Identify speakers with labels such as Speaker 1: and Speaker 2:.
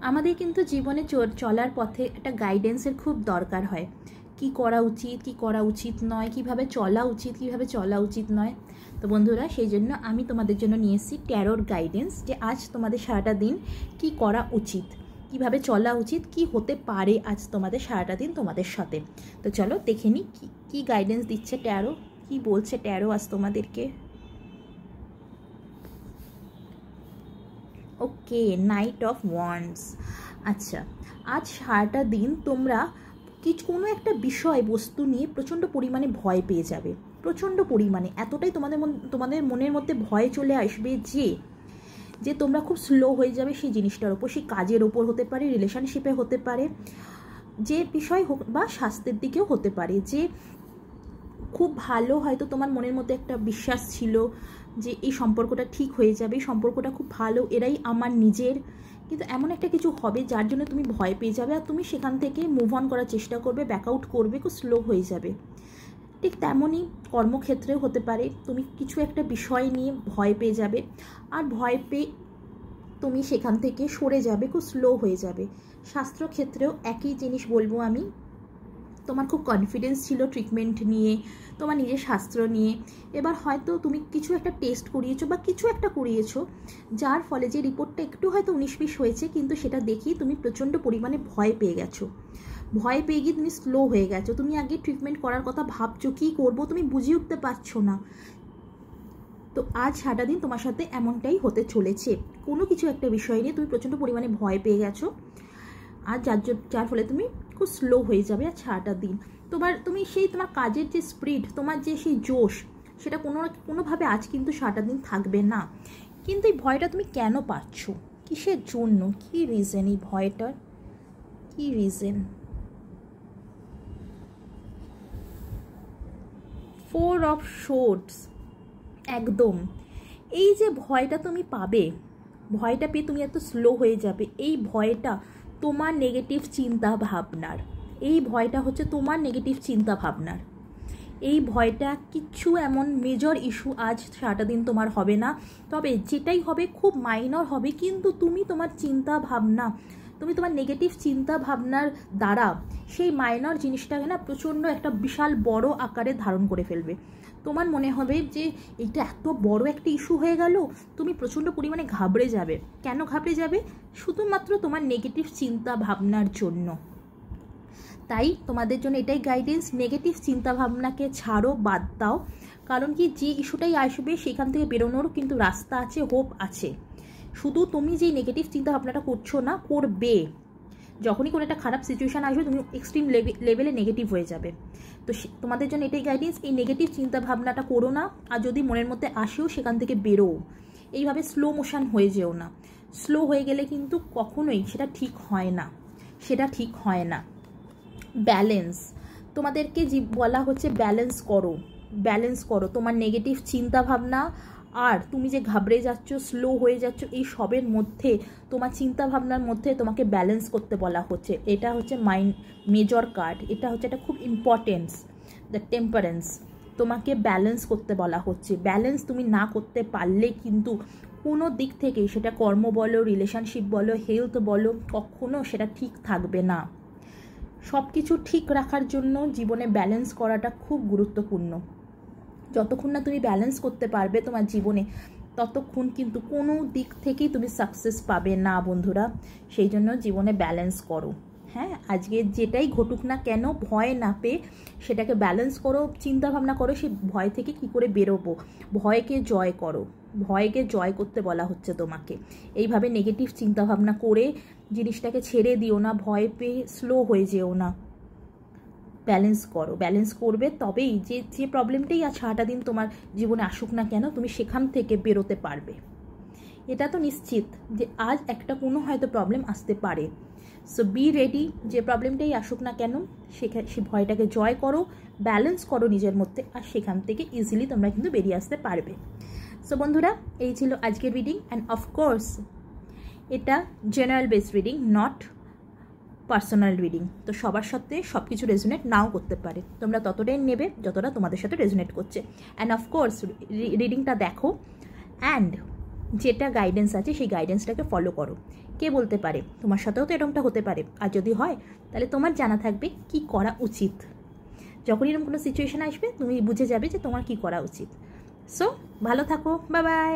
Speaker 1: আমাদের কিন্তু জীবনে চলার পথে একটা গাইডেন্সের খুব দরকার হয়। কি করা উচিত, কি করা উচিত নয়, কিভাবে চলা উচিত, কিভাবে চলা উচিত নয়। তো বন্ধুরা, সেই জন্য আমি তোমাদের জন্য নিয়ে এসেছি ট্যারোর গাইডেন্স, যে আজ তোমাদের সারাটা দিন কি করা উচিত, কিভাবে চলা উচিত, কি হতে পারে আজ তোমাদের সারাটা দিন তোমাদের সাথে। তো চলো দেখে নিই কি গাইডেন্স দিচ্ছে ট্যারো, কি বলছে ট্যারো আজ তোমাদেরকে। ওকে, নাইট অফ ওয়ান্ডস। আচ্ছা, আজ সারাটা দিন তোমরা কোনো একটা বিষয় বস্তু নিয়ে প্রচণ্ড পরিমাণে ভয় পেয়ে যাবে, প্রচণ্ড পরিমাণে। এতটাই তোমাদের মনের মধ্যে ভয় চলে আসবে যে তোমরা খুব স্লো হয়ে যাবে সেই জিনিসটার ওপর। সেই কাজের ওপর হতে পারে, রিলেশনশিপে হতে পারে, যে বিষয় হোক, বা স্বাস্থ্যের দিকেও হতে পারে। যে খুব ভালো হয়তো তোমার মনের মধ্যে একটা বিশ্বাস ছিল যে এই সম্পর্কটা ঠিক হয়ে যাবে, এই সম্পর্কটা খুব ভালো, এরাই আমার নিজের, কিন্তু এমন একটা কিছু হবে যার জন্য তুমি ভয় পেয়ে যাবে, আর তুমি সেখান থেকে মুভ অন করার চেষ্টা করবে, ব্যাকআউট করবে, খুব স্লো হয়ে যাবে। ঠিক তেমনই কর্মক্ষেত্রেও হতে পারে, তুমি কিছু একটা বিষয় নিয়ে ভয় পেয়ে যাবে, আর ভয় পেয়ে তুমি সেখান থেকে সরে যাবে, খুব স্লো হয়ে যাবে। স্বাস্থ্যক্ষেত্রেও একই জিনিস বলবো আমি। তোমার খুব কনফিডেন্স ছিল ট্রিটমেন্ট নিয়ে, তোমার নিজের স্বাস্থ্য নিয়ে। এবার হয়তো তুমি কিছু একটা টেস্ট করিয়েছো বা কিছু একটা করিয়েছো, যার ফলে যে রিপোর্টটা একটু হয়তো 19-20 হয়েছে, কিন্তু সেটা দেখেই তুমি প্রচণ্ড পরিমাণে ভয় পেয়ে গেছো। ভয় পেয়ে গিয়ে তুমি স্লো হয়ে গেছো। তুমি আগে ট্রিটমেন্ট করার কথা ভাবছো, কী করবো তুমি বুঝে উঠতে পারছো না। তো আজ সারাটা দিন তোমার সাথে এমনটাই হতে চলেছে। কোনো কিছু একটা বিষয় নিয়ে তুমি প্রচণ্ড পরিমাণে ভয় পেয়ে গেছো, আর যার ফলে তুমি খুব স্লো হয়ে যাবে আর সারাটা দিন। তুমি তোমার কাজের যে স্পিড, তোমার যে সেই জোশ, সেটা কোনোভাবে আজ কিন্তু সারাটা দিন থাকবে না। কিন্তু এই ভয়টা তুমি কেন পাচ্ছ, কিসের জন্য, কি রিজন এই ভয়টার, কি রিজন? 4 of swords. একদম, এই যে ভয়টা তুমি পাবে, ভয়টা পেয়ে তুমি এত স্লো হয়ে যাবে, এই ভয়টা তোমার নেগেটিভ চিন্তা ভাবনার। এই ভয়টা হচ্ছে তোমার নেগেটিভ চিন্তা ভাবনার। এই ভয়টা কিচ্ছু এমন মেজর ইস্যু আজ সারাটা দিন তোমার হবে না। তবে যেটাই হবে খুব মাইনর হবে, কিন্তু তুমি তোমার চিন্তা ভাবনা, তুমি তোমার নেগেটিভ চিন্তা ভাবনার দ্বারা সেই মাইনর জিনিসটাকে না প্রচণ্ড একটা বিশাল বড় আকারে ধারণ করে ফেলবে। তোমার মনে হবে যে এটা এত বড় একটা ইস্যু হয়ে গেল, তুমি প্রচণ্ড পরিমাণে ঘাবড়ে যাবে। কেন ঘাবড়ে যাবে? শুধুমাত্র তোমার নেগেটিভ চিন্তা ভাবনার জন্য। তাই তোমাদের জন্য এটাই গাইডেন্স, নেগেটিভ চিন্তা ভাবনাকে ছাড়ো, বাদ দাও। কারণ কি, যে ইস্যুটাই আসবে সেখান থেকে বেরোনোরও কিন্তু রাস্তা আছে, হোপ আছে। শুধু তুমি যেই নেগেটিভ চিন্তা ভাবনাটা করছো না, করবে। যখনই কোনো একটা খারাপ সিচুয়েশান আসবে, তুমি এক্সট্রিম লেভেলে নেগেটিভ হয়ে যাবে। তো তোমাদের জন্য এটাই গাইডেন্স, এই নেগেটিভ চিন্তা ভাবনাটা করো না। আর যদি মনের মধ্যে আসেও, সেখান থেকে বেরো। এইভাবে স্লো মোশন হয়ে যেও না। স্লো হয়ে গেলে কিন্তু কখনোই সেটা ঠিক হয় না, সেটা ঠিক হয় না। ব্যালেন্স, তোমাদেরকে বলা হচ্ছে ব্যালেন্স করো, ব্যালেন্স করো তোমার নেগেটিভ চিন্তা ভাবনা আর তুমি যে ঘাবড়ে যাচ্ছ, স্লো হয়ে যাচ্ছ, এই সবের মধ্যে, তোমার চিন্তা ভাবনার মধ্যে তোমাকে ব্যালেন্স করতে বলা হচ্ছে। এটা হচ্ছে মাইন্ড মেজর কার্ড, এটা হচ্ছে একটা খুব ইম্পর্টেন্স, দ্য টেম্পারেন্স। তোমাকে ব্যালেন্স করতে বলা হচ্ছে। ব্যালেন্স তুমি না করতে পারলে কিন্তু কোনো দিক থেকে, সেটা কর্ম বলো, রিলেশনশিপ বলো, হেলথ বলো, কখনো সেটা ঠিক থাকবে না। সব কিছু ঠিক রাখার জন্য জীবনে ব্যালেন্স করাটা খুব গুরুত্বপূর্ণ। যতক্ষণ না তুমি ব্যালেন্স করতে পারবে তোমার জীবনে, ততক্ষণ কিন্তু কোনো দিক থেকেই তুমি সাকসেস পাবে না বন্ধুরা। সেই জন্য জীবনে ব্যালেন্স করো। হ্যাঁ, আজকে যেটাই ঘটুক না কেন, ভয় না পেয়ে সেটাকে ব্যালেন্স করো, চিন্তা ভাবনা করো সেই ভয় থেকে কি করে বেরোবো। ভয়কে জয় করো, ভয়কে জয় করতে বলা হচ্ছে তোমাকে। এইভাবে নেগেটিভ চিন্তাভাবনা করে জিনিসটাকে ছেড়ে দিও না, ভয় পেয়ে স্লো হয়ে যেও না। ব্যালেন্স করো, ব্যালেন্স করবে তবেই যে প্রবলেমটাই আজ সারাটা দিন তোমার জীবনে আসুক না কেন, তুমি সেখান থেকে বেরোতে পারবে। এটা তো নিশ্চিত যে আজ একটা কোনো হয়তো প্রবলেম আসতে পারে। সো বি রেডি, যে প্রবলেমটাই আসুক না কেন সে ভয়টাকে জয় করো, ব্যালেন্স করো নিজের মধ্যে, আর সেখান থেকে ইজিলি তোমরা কিন্তু বেরিয়ে আসতে পারবে। সো বন্ধুরা, এই ছিল আজকের রিডিং। অ্যান্ড অফকোর্স এটা general base reading, not personal reading. তো সবার সাথে সব কিছু রেজোনেট নাও করতে পারে, তোমরা ততটাই নেবে যতটা তোমাদের সাথে রেজোনেট করছে। অ্যান্ড অফকোর্স রিডিংটা দেখো, অ্যান্ড যেটা গাইডেন্স আছে সেই গাইডেন্সটাকে ফলো করো। কে বলতে পারে, তোমার সাথেও তো এরকমটা হতে পারে। আর যদি হয় তাহলে তোমার জানা থাকবে কি করা উচিত। যখন এরকম কোনো সিচুয়েশান আসবে তুমি বুঝে যাবে যে তোমার কি করা উচিত। সো ভালো থাকো, বাই বাই।